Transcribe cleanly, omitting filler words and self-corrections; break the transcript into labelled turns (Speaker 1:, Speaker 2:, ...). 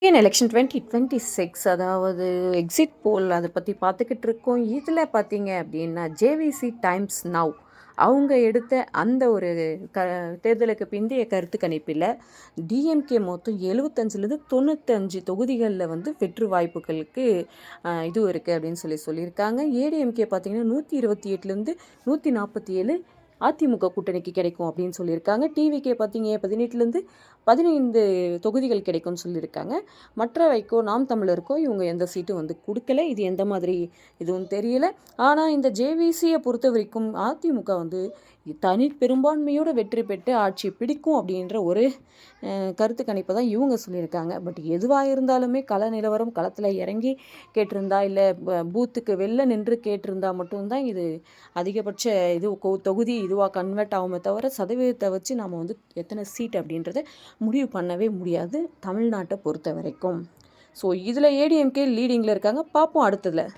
Speaker 1: Indian election 2026 அதாவது exit போல் அதை பற்றி பார்த்துக்கிட்டு இருக்கோம். இதில் பார்த்தீங்க அப்படின்னா ஜேவிசி டைம்ஸ் நவ் அவங்க எடுத்த அந்த ஒரு தேர்தலுக்கு பிந்தைய கருத்து கணிப்பில் டிஎம்கே மொத்தம் 75லேருந்து 95 தொகுதிகளில் வந்து வெற்று வாய்ப்புகளுக்கு இது இருக்குது அப்படின்னு சொல்லியிருக்காங்க. ஏடிஎம்கே பார்த்தீங்கன்னா 128லேருந்து 147 அதிமுக கூட்டணிக்கு கிடைக்கும் அப்படின்னு சொல்லியிருக்காங்க. டிவிகே பார்த்தீங்க 18லேருந்து 15 தொகுதிகள் கிடைக்கும்னு சொல்லியிருக்காங்க. மற்றவைக்கோ நாம் தமிழருக்கோ இவங்க எந்த சீட்டும் வந்து கொடுக்கல. இது எந்த மாதிரி இதுவும் தெரியல. ஆனால் இந்த ஜேவிசியை பொறுத்த வரைக்கும் அதிமுக வந்து தனி பெரும்பான்மையோடு வெற்றி பெற்று ஆட்சி பிடிக்கும் அப்படின்ற ஒரு கருத்து கணிப்பை தான் இவங்க சொல்லியிருக்காங்க. பட் எதுவாக இருந்தாலுமே கள நிலவரம் களத்தில் இறங்கி கேட்டிருந்தா இல்லை பூத்துக்கு வெளில நின்று கேட்டிருந்தா மட்டும்தான் இது அதிகபட்ச இது தொகுதி இதுவாக கன்வெர்ட் ஆகுமே தவிர சதவீதத்தை வச்சு நாம் வந்து எத்தனை சீட் அப்படின்றத முடிவு பண்ணவே முடியாது தமிழ்நாட்டை பொறுத்த வரைக்கும். ஸோ இதில் ஏடிஎம்கே லீடிங்கில் இருக்காங்க. பார்ப்போம் அடுத்ததில்.